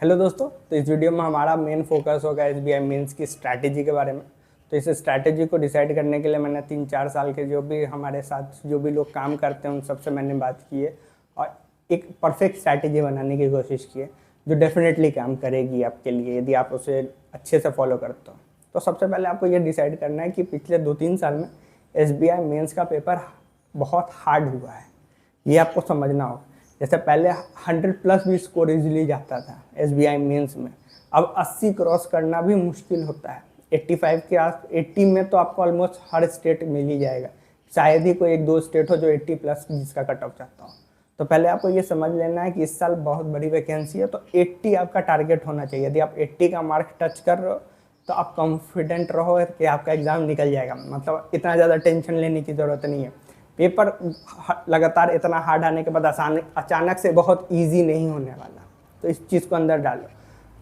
Hello दोस्तों, तो इस वीडियो में हमारा मेन फोकस होगा एसबीआई मेंस की स्ट्रैटेजी के बारे में। तो इस स्ट्रैटेजी को डिसाइड करने के लिए मैंने 3-4 साल के जो भी हमारे साथ जो भी लोग काम करते हैं उन सबसे मैंने बात की है और एक परफेक्ट स्ट्रैटेजी बनाने की कोशिश की है जो डेफिनेटली काम करेगी आपके लिए यदि आप उसे अच्छे से फॉलो करते हो। तो सबसे पहले आपको ये डिसाइड करना है कि पिछले 2-3 साल में एसबीआई मेंस का पेपर बहुत हार्ड हुआ है, ये आपको समझना होगा। जैसे पहले 100+ भी स्कोर इजीली जाता था एसबीआई मेंस में, अब 80 क्रॉस करना भी मुश्किल होता है। 85 के आस 80 में तो आपको ऑलमोस्ट हर स्टेट मिल ही जाएगा, शायद ही कोई 1-2 स्टेट हो जो 80+ जिसका कट ऑफ जाता हो। तो पहले आपको ये समझ लेना है कि इस साल बहुत बड़ी वैकेंसी है, तो 80 आपका टारगेट होना चाहिए। यदि आप 80 का मार्क टच कर रहे हो तो आप कॉन्फिडेंट रहो कि आपका एग्ज़ाम निकल जाएगा। मतलब इतना ज़्यादा टेंशन लेने की ज़रूरत नहीं है। पेपर लगातार इतना हार्ड आने के बाद अचानक से बहुत इजी नहीं होने वाला, तो इस चीज़ को अंदर डालो।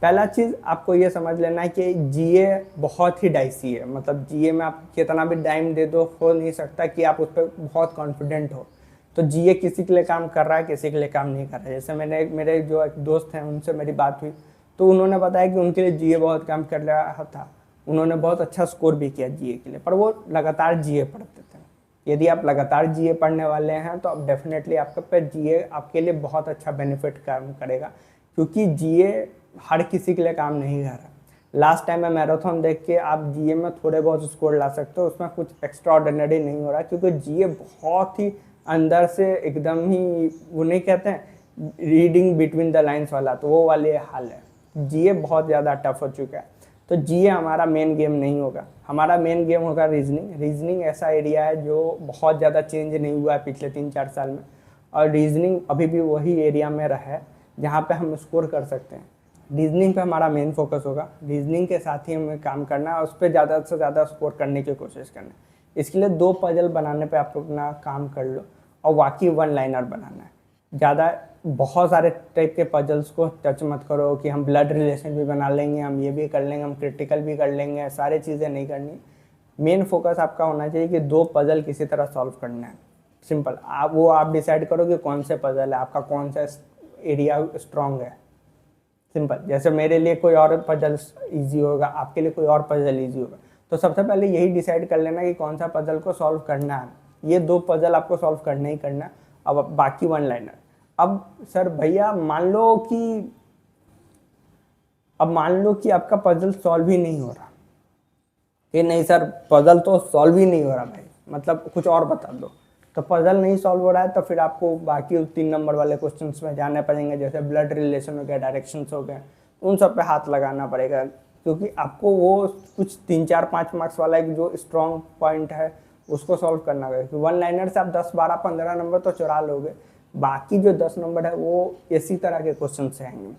पहला चीज़ आपको ये समझ लेना है कि जीए बहुत ही डाइसी है। मतलब जीए में आप कितना भी टाइम दे दो, हो नहीं सकता कि आप उस पर बहुत कॉन्फिडेंट हो। तो जीए किसी के लिए काम कर रहा है, किसी के लिए काम नहीं कर रहा है। जैसे मेरे जो एक दोस्त हैं उनसे मेरी बात हुई तो उन्होंने बताया कि उनके लिए जीए बहुत काम कर रहा था, उन्होंने बहुत अच्छा स्कोर भी किया जीए के लिए, पर वो लगातार जीए पढ़ते थे। यदि आप लगातार जीए पढ़ने वाले हैं तो अब डेफिनेटली आपके पे जीए आपके लिए बहुत अच्छा बेनिफिट काम करेगा, क्योंकि जीए हर किसी के लिए काम नहीं कर रहा। लास्ट टाइम मैं मैराथन देख के आप जीए में थोड़े बहुत स्कोर ला सकते हो, उसमें कुछ एक्स्ट्रा ऑर्डिनरी नहीं हो रहा, क्योंकि जीए बहुत ही अंदर से एकदम ही वो नहीं कहते हैं रीडिंग बिटवीन द लाइन्स वाला, तो वो वाले हाल है। जीए बहुत ज़्यादा टफ हो चुका है। तो जीए हमारा मेन गेम नहीं होगा, हमारा मेन गेम होगा रीजनिंग। रीजनिंग ऐसा एरिया है जो बहुत ज़्यादा चेंज नहीं हुआ है पिछले 3-4 साल में, और रीजनिंग अभी भी वही एरिया में रहा है जहाँ पे हम स्कोर कर सकते हैं। रीजनिंग पे हमारा मेन फोकस होगा, रीजनिंग के साथ ही हमें काम करना है, उस पर ज़्यादा से ज़्यादा स्कोर करने की कोशिश करना है। इसके लिए 2 पजल बनाने पे आप अपना काम कर लो और बाकी 1 लाइनर बनाना है। ज़्यादा बहुत सारे टाइप के पजल्स को टच मत करो कि हम ब्लड रिलेशन भी बना लेंगे, हम ये भी कर लेंगे, हम क्रिटिकल भी कर लेंगे, सारी चीज़ें नहीं करनी। मेन फोकस आपका होना चाहिए कि 2 पजल किसी तरह सॉल्व करना है। सिंपल, आप डिसाइड करो कि कौन से पजल है, आपका कौन सा एरिया स्ट्रॉन्ग है। सिंपल, जैसे मेरे लिए कोई और पजल ईजी होगा, आपके लिए कोई और पजल ईजी होगा। तो सबसे पहले यही डिसाइड कर लेना कि कौन सा पजल को सॉल्व करना है। ये 2 पजल आपको सॉल्व करना ही करना है। अब बाकी 1 लाइनर। अब सर भैया मान लो कि आपका पजल सॉल्व ही नहीं हो रहा। ये नहीं सर, पजल तो सॉल्व ही नहीं हो रहा भाई, मतलब कुछ और बता दो। तो पजल नहीं सॉल्व हो रहा है तो फिर आपको बाकी 3 नंबर वाले क्वेश्चंस में जाने पड़ेंगे, जैसे ब्लड रिलेशन हो गया, डायरेक्शंस हो गए, उन सब पे हाथ लगाना पड़ेगा, क्योंकि आपको वो कुछ 3-4-5 मार्क्स वाला एक जो स्ट्रॉन्ग पॉइंट है उसको सॉल्व करना पड़ेगा। 1 लाइनर से आप 10-12-15 नंबर तो चुरा लोगे, बाकी जो 10 नंबर है वो इसी तरह के क्वेश्चन से आएंगे।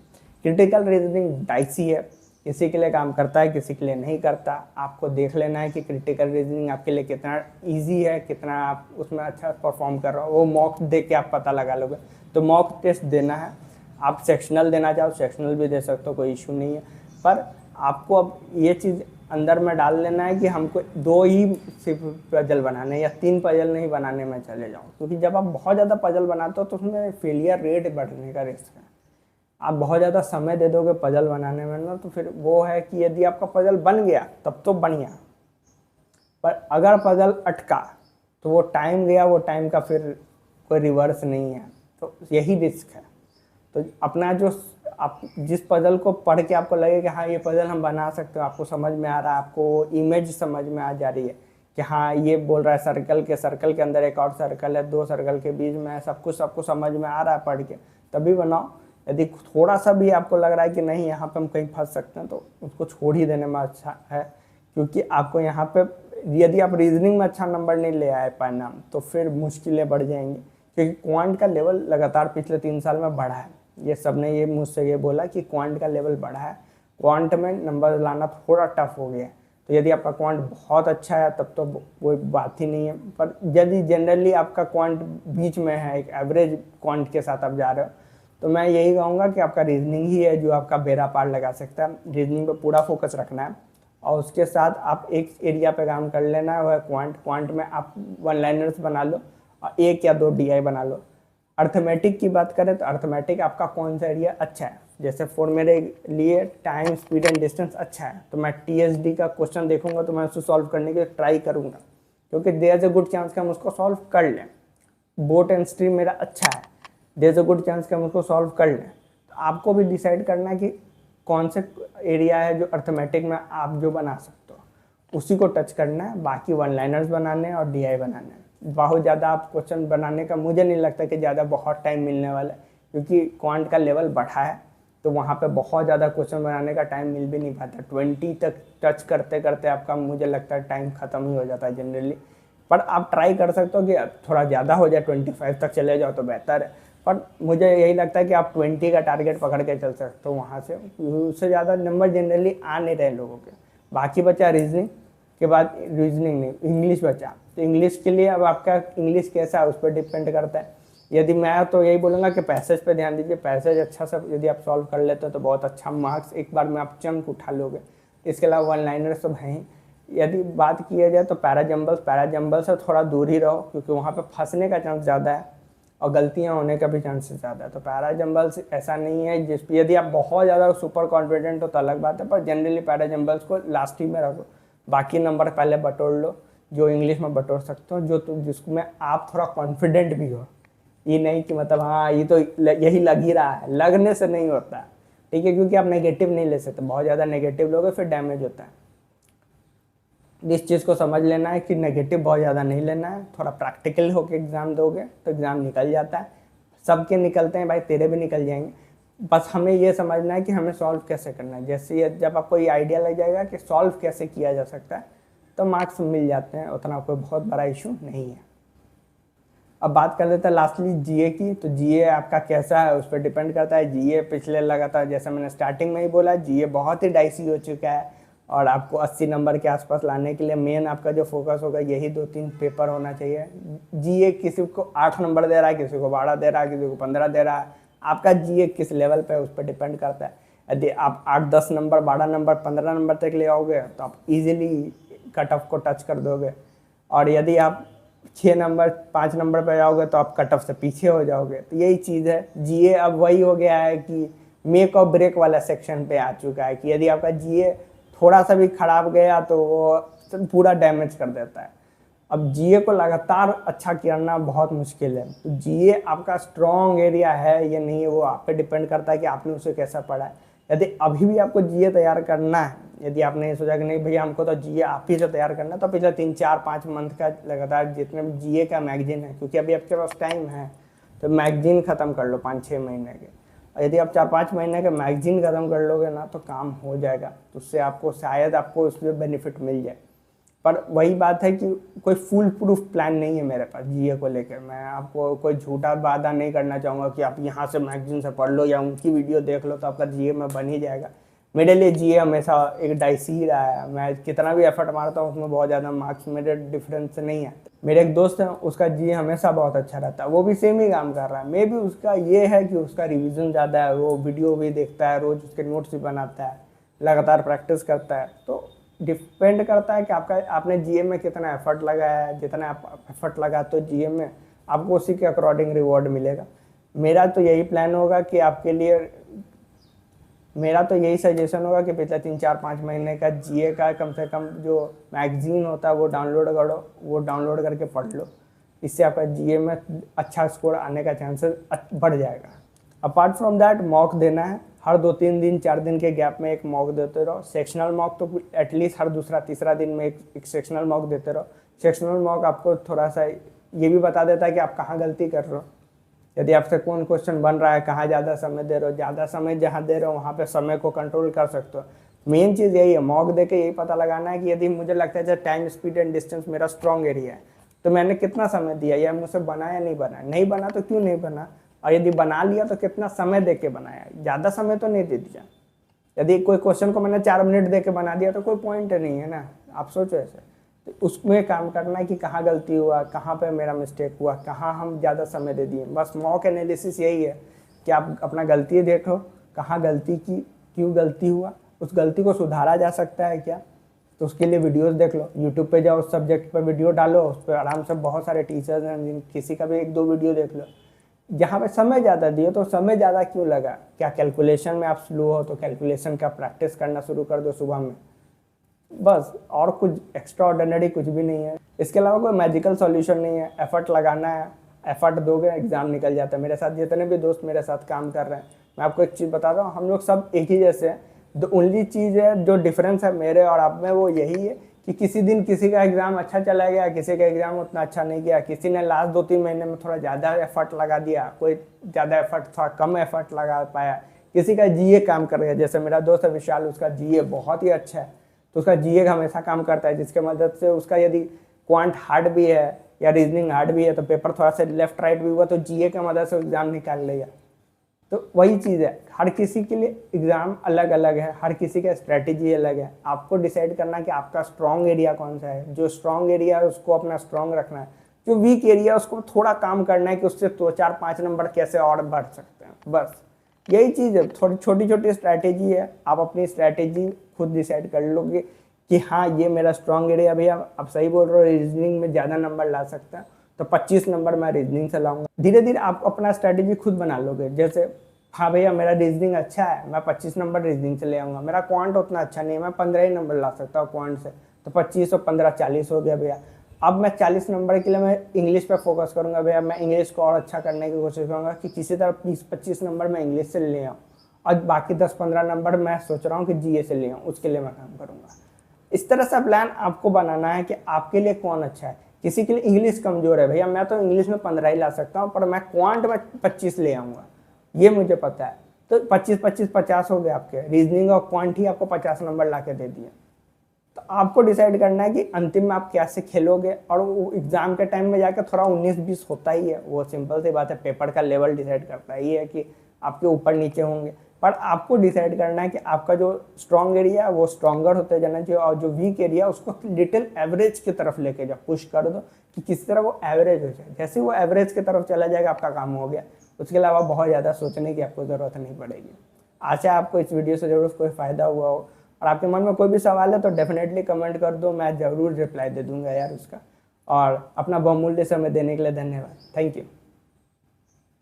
क्रिटिकल रीजनिंग डाइसी है, किसी के लिए काम करता है, किसी के लिए नहीं करता। आपको देख लेना है कि क्रिटिकल रीजनिंग आपके लिए कितना इजी है, कितना आप उसमें अच्छा परफॉर्म कर रहे हो, वो मॉक देख के आप पता लगा लोगे। तो मॉक टेस्ट देना है, आप सेक्शनल देना चाहो सेक्शनल भी दे सकते हो, कोई इशू नहीं है। पर आपको अब ये चीज़ अंदर में डाल लेना है कि हमको 2 ही सिर्फ पजल बनाने या 3 पजल नहीं बनाने में चले जाओ, क्योंकि जब आप बहुत ज़्यादा पजल बनाते हो तो उसमें फेलियर रेट बढ़ने का रिस्क है। आप बहुत ज़्यादा समय दे दोगे पजल बनाने में ना, तो फिर वो है कि यदि आपका पजल बन गया तब तो बढ़िया, पर अगर पजल अटका तो वो टाइम गया, वो टाइम का फिर कोई रिवर्स नहीं है। तो यही रिस्क है। तो अपना जो आप जिस पजल को पढ़ के आपको लगे कि हाँ ये पजल हम बना सकते हो, आपको समझ में आ रहा है, आपको इमेज समझ में आ जा रही है कि हाँ ये बोल रहा है सर्कल के अंदर एक और सर्कल है, 2 सर्कल के बीच में है, सब कुछ समझ में आ रहा है पढ़ के, तभी बनाओ। यदि थोड़ा सा भी आपको लग रहा है कि नहीं यहाँ पे हम कहीं फंस सकते हैं, तो उसको छोड़ ही देने में अच्छा है, क्योंकि आपको यहाँ पे यदि आप रीजनिंग में अच्छा नंबर नहीं ले आए परिणाम तो फिर मुश्किलें बढ़ जाएंगी, क्योंकि क्वांट का लेवल लगातार पिछले 3 साल में बढ़ा है। ये सब ने ये मुझसे ये बोला कि क्वांट का लेवल बढ़ा है, क्वांट में नंबर लाना थोड़ा टफ हो गया है। तो यदि आपका क्वांट बहुत अच्छा है तब तो कोई बात ही नहीं है, पर यदि जनरली आपका क्वांट बीच में है, एक एवरेज क्वांट के साथ आप जा रहे हो, तो मैं यही कहूँगा कि आपका रीजनिंग ही है जो आपका बेड़ा पार लगा सकता है। रीजनिंग पे पूरा फोकस रखना है और उसके साथ आप एक एरिया पे काम कर लेना है, वह है क्वांट में आप 1 लाइनर्स बना लो और 1 या 2 DI बना लो। अर्थमेटिक की बात करें तो अर्थमेटिक आपका कौन सा एरिया अच्छा है, जैसे फॉर मेरे लिए टाइम स्पीड एंड डिस्टेंस अच्छा है तो मैं TSD का क्वेश्चन देखूंगा तो मैं उसको सॉल्व करने की ट्राई करूंगा, क्योंकि there is a good chance कि हम उसको सॉल्व कर लें। बोट एंड स्ट्रीम मेरा अच्छा है, there is a good chance कि हम उसको सॉल्व कर लें। तो आपको भी डिसाइड करना है कि कौन से एरिया है जो अर्थमेटिक में आप जो बना सकते हो उसी को टच करना है। बाकी वन लाइनर्स बनाने हैं और DI बनाने हैं। बहुत ज़्यादा आप क्वेश्चन बनाने का मुझे नहीं लगता कि ज़्यादा बहुत टाइम मिलने वाला है, क्योंकि क्वांट का लेवल बढ़ा है तो वहाँ पे बहुत ज़्यादा क्वेश्चन बनाने का टाइम मिल भी नहीं पाता। 20 तक टच करते करते आपका मुझे लगता है टाइम ख़त्म ही हो जाता है जनरली। पर आप ट्राई कर सकते हो कि थोड़ा ज़्यादा हो जाए, 25 तक चले जाओ तो बेहतर है। पर मुझे यही लगता है कि आप 20 का टारगेट पकड़ के चल सकते हो वहाँ से, उससे ज़्यादा नंबर जनरली आ नहीं रहे लोगों के। बाकी बचा रीजनिंग के बाद, रीजनिंग नहीं, इंग्लिश बचा। तो इंग्लिश के लिए अब आपका इंग्लिश कैसा है उस पर डिपेंड करता है। यदि मैं तो यही बोलूँगा कि पैसेज पे ध्यान दीजिए। पैसेज अच्छा सा यदि आप सॉल्व कर लेते हो तो बहुत अच्छा मार्क्स एक बार में आप चंक उठा लोगे। इसके अलावा वन लाइनर सब हैं। यदि बात किया जाए तो पैराजम्बल से थोड़ा दूर ही रहो, क्योंकि वहाँ पे फंसने का चांस ज़्यादा है और गलतियाँ होने का भी चांसेस ज़्यादा है। तो पैराजम्बल्स ऐसा नहीं है जिस पर यदि आप बहुत ज़्यादा सुपर कॉन्फिडेंट हो तो अलग बात है, पर जनरली पैराजम्बल्स को लास्ट ही में रखो। बाकी नंबर पहले बटोर लो जो इंग्लिश में बटोर सकते हो, जो जिसमें आप थोड़ा कॉन्फिडेंट भी हो। ये नहीं कि मतलब हाँ ये तो यही लग ही रहा है, लगने से नहीं होता, ठीक है, क्योंकि आप नेगेटिव नहीं ले सकते। बहुत ज़्यादा नेगेटिव लोगे फिर डैमेज होता है। इस चीज़ को समझ लेना है कि नेगेटिव बहुत ज़्यादा नहीं लेना है। थोड़ा प्रैक्टिकल होकर एग्ज़ाम दोगे तो एग्ज़ाम निकल जाता है। सबके निकलते हैं भाई, तेरे भी निकल जाएंगे। बस हमें ये समझना है कि हमें सॉल्व कैसे करना है। जैसे जब आपको ये आइडिया लग जाएगा कि सॉल्व कैसे किया जा सकता है तो मार्क्स मिल जाते हैं, उतना कोई बहुत बड़ा इशू नहीं है। अब बात कर लेते हैं लास्टली GA की। तो GA आपका कैसा है उस पर डिपेंड करता है। GA पिछले लगातार, जैसे मैंने स्टार्टिंग में ही बोला, GA बहुत ही डाइसी हो चुका है और आपको 80 नंबर के आसपास लाने के लिए मेन आपका जो फोकस होगा यही 2-3 पेपर होना चाहिए। GA किसी को 8 नंबर दे रहा है, किसी को 12 दे रहा है, किसी को 15 दे रहा है। आपका GA किस लेवल पे है उस पर डिपेंड करता है। यदि आप 8-10 नंबर, 12 नंबर, 15 नंबर तक ले आओगे तो आप इजीली कट ऑफ को टच कर दोगे, और यदि आप 6 नंबर 5 नंबर पे जाओगे तो आप कट ऑफ से पीछे हो जाओगे। तो यही चीज़ है। GA अब वही हो गया है कि मेक और ब्रेक वाला सेक्शन पे आ चुका है कि यदि आपका GA थोड़ा सा भी खराब गया तो वो पूरा डैमेज कर देता है। अब GA को लगातार अच्छा करना बहुत मुश्किल है। तो GA आपका स्ट्रॉन्ग एरिया है ये नहीं है, वो आप पे डिपेंड करता है कि आपने उसे कैसा पढ़ा है। यदि अभी भी आपको GA तैयार करना है, यदि आपने ये सोचा कि नहीं भैया हमको तो GA आप ही से तैयार करना है, तो पिछले 3-4-5 मंथ का लगातार जितने भी GA का मैगजीन है, क्योंकि अभी आपके पास टाइम है, तो मैगजीन ख़त्म कर लो 5-6 महीने के। और यदि आप 4-5 महीने के मैगजीन ख़त्म कर लोगे ना तो काम हो जाएगा। तो उससे आपको शायद आपको उसमें बेनिफिट मिल जाए। पर वही बात है कि कोई फुल प्रूफ प्लान नहीं है मेरे पास GA को लेकर। मैं आपको कोई झूठा वादा नहीं करना चाहूँगा कि आप यहाँ से मैगजीन से पढ़ लो या उनकी वीडियो देख लो तो आपका GA में बन ही जाएगा। मेरे लिए GA हमेशा एक डाइसी ही रहा है। मैं कितना भी एफर्ट मारता हूँ उसमें बहुत ज़्यादा मार्क्स मेरे डिफरेंस से नहीं है। मेरे एक दोस्त है उसका GA हमेशा बहुत अच्छा रहता है, वो भी सेम ही काम कर रहा है। मे भी उसका ये है कि उसका रिवीजन ज़्यादा है, वो वीडियो भी देखता है, रोज़ उसके नोट्स भी बनाता है, लगातार प्रैक्टिस करता है। तो डिपेंड करता है कि आपने GA में कितना एफर्ट लगाया है। जितना आप एफर्ट लगाते हो GA में आपको उसी के अकॉर्डिंग रिवॉर्ड मिलेगा। मेरा तो यही प्लान होगा कि आपके लिए, मेरा तो यही सजेशन होगा कि पिछले 3-4-5 महीने का GA का कम से कम जो मैगजीन होता है वो डाउनलोड करो, वो डाउनलोड करके पढ़ लो। इससे आपका GA में अच्छा स्कोर आने का चांसेस बढ़ जाएगा। अपार्ट फ्रॉम दैट मॉक देना है, हर 2-3 दिन 4 दिन के गैप में एक मॉक देते रहो। सेक्शनल मॉक तो एटलीस्ट हर दूसरा तीसरा दिन में एक सेक्शनल मॉक देते रहो। सेक्शनल मॉक आपको थोड़ा सा ये भी बता देता है कि आप कहाँ गलती कर रहे हो, यदि आपसे कौन क्वेश्चन बन रहा है, कहाँ ज़्यादा समय दे रहे हो। ज़्यादा समय जहाँ दे रहे हो वहाँ पे समय को कंट्रोल कर सकते हो। मेन चीज़ यही है, मॉक दे के यही पता लगाना है कि यदि मुझे लगता है टाइम स्पीड एंड डिस्टेंस मेरा स्ट्रॉन्ग एरिया है तो मैंने कितना समय दिया, या मुझसे बना या नहीं बना। नहीं बना तो क्यों नहीं बना, और यदि बना लिया तो कितना समय दे के बनाया। ज़्यादा समय तो नहीं दे दिया। यदि कोई क्वेश्चन को मैंने 4 मिनट दे के बना दिया तो कोई पॉइंट नहीं है ना। आप सोचो ऐसे, तो उसमें काम करना है कि कहाँ गलती हुआ, कहाँ पे मेरा मिस्टेक हुआ, कहाँ हम ज़्यादा समय दे दिए। बस मॉक एनालिसिस यही है कि आप अपना गलती देखो, कहाँ गलती की, क्यों गलती हुआ, उस गलती को सुधारा जा सकता है क्या। तो उसके लिए वीडियोस देख लो, यूट्यूब पे जाओ, उस सब्जेक्ट पर वीडियो डालो, उस पर आराम से बहुत सारे टीचर्स हैं, किसी का भी 1-2 वीडियो देख लो। यहाँ पे समय ज़्यादा दिए तो समय ज़्यादा क्यों लगा, क्या कैलकुलेशन में आप स्लो हो तो कैलकुलेशन का प्रैक्टिस करना शुरू कर दो सुबह में, बस। और कुछ एक्स्ट्रा ऑर्डिनरी कुछ भी नहीं है। इसके अलावा कोई मैजिकल सॉल्यूशन नहीं है, एफर्ट लगाना है, एफर्ट दोगे एग्ज़ाम निकल जाता है। मेरे साथ जितने भी दोस्त मेरे साथ काम कर रहे हैं, मैं आपको एक चीज़ बता रहा हूँ, हम लोग सब एक ही जैसे हैं। द ओनली चीज़ है जो डिफरेंस है मेरे और आप में, वो यही है कि किसी दिन किसी का एग्ज़ाम अच्छा चला गया, किसी का एग्ज़ाम उतना अच्छा नहीं गया, किसी ने लास्ट 2-3 महीने में थोड़ा ज़्यादा एफर्ट लगा दिया, कोई ज़्यादा एफर्ट थोड़ा कम एफर्ट लगा पाया, किसी का जीए काम कर गया। जैसे मेरा दोस्त है विशाल, उसका जीए बहुत ही अच्छा है, तो उसका जीए हमेशा काम करता है, जिसके मदद से उसका यदि क्वांट हार्ड भी है या रीजनिंग हार्ड भी है तो पेपर थोड़ा सा लेफ्ट राइट भी हुआ तो जीए की मदद से एग्ज़ाम निकाल लेगा। तो वही चीज़ है, हर किसी के लिए एग्ज़ाम अलग अलग है, हर किसी का स्ट्रैटेजी अलग है। आपको डिसाइड करना है कि आपका स्ट्रॉन्ग एरिया कौन सा है। जो स्ट्रॉन्ग एरिया है उसको अपना स्ट्रॉन्ग रखना है, जो वीक एरिया है उसको थोड़ा काम करना है कि उससे 2-4-5 नंबर कैसे और बढ़ सकते हैं, बस यही चीज़ है। थोड़ी छोटी छोटी स्ट्रैटेजी है, आप अपनी स्ट्रैटेजी खुद डिसाइड कर लोगे कि हाँ ये मेरा स्ट्रॉन्ग एरिया। भैया आप सही बोल रहे हो, रीजनिंग में ज़्यादा नंबर ला सकता है तो 25 नंबर मैं रीजनिंग से लाऊंगा। धीरे धीरे आप अपना स्ट्रैटेजी खुद बना लोगे। जैसे हाँ भैया मेरा रीजनिंग अच्छा है, मैं 25 नंबर रीजनिंग से ले आऊँगा। मेरा क्वांट उतना अच्छा नहीं है, मैं 15 ही नंबर ला सकता हूँ क्वांट से, तो 25 और 15 40 हो गया भैया। अब मैं 40 नंबर के लिए मैं इंग्लिश पे फोकस करूँगा भैया, मैं इंग्लिश को और अच्छा करने की कोशिश करूँगा कि किसी तरह 20-25 नंबर मैं इंग्लिश से ले आऊँ, और बाकी 10-15 नंबर मैं सोच रहा हूँ कि जीए से ले आऊँ, उसके लिए मैं काम करूँगा। इस तरह से प्लान आपको बनाना है कि आपके लिए कौन अच्छा है। किसी के लिए इंग्लिश कमज़ोर है, भैया मैं तो इंग्लिश में 15 ही ला सकता हूँ, पर मैं क्वांट में 25 ले आऊँगा, ये मुझे पता है। तो 25-25-50 हो गए आपके, रीजनिंग और क्वांट ही आपको 50 नंबर ला के दे दिए। तो आपको डिसाइड करना है कि अंतिम में आप कैसे खेलोगे। और वो एग्ज़ाम के टाइम में जाकर थोड़ा 19-20 होता ही है, वो सिंपल सी बात है, पेपर का लेवल डिसाइड करता है। ये है कि आपके ऊपर नीचे होंगे, पर आपको डिसाइड करना है कि आपका जो स्ट्रॉन्ग एरिया है वो स्ट्रॉन्गर होते जाना चाहिए, और जो वीक एरिया उसको लिटिल एवरेज की तरफ लेके जाओ, पुश कर दो कि किस तरह वो एवरेज हो जाए। जैसे वो एवरेज की तरफ चला जाएगा आपका काम हो गया, उसके अलावा बहुत ज़्यादा सोचने की आपको ज़रूरत नहीं पड़ेगी। आशा है आपको इस वीडियो से ज़रूर कोई फ़ायदा हुआ हो, और आपके मन में कोई भी सवाल है तो डेफिनेटली कमेंट कर दो, मैं ज़रूर रिप्लाई दे दूँगा यार उसका। और अपना बहुमूल्य समय देने के लिए धन्यवाद, थैंक यू।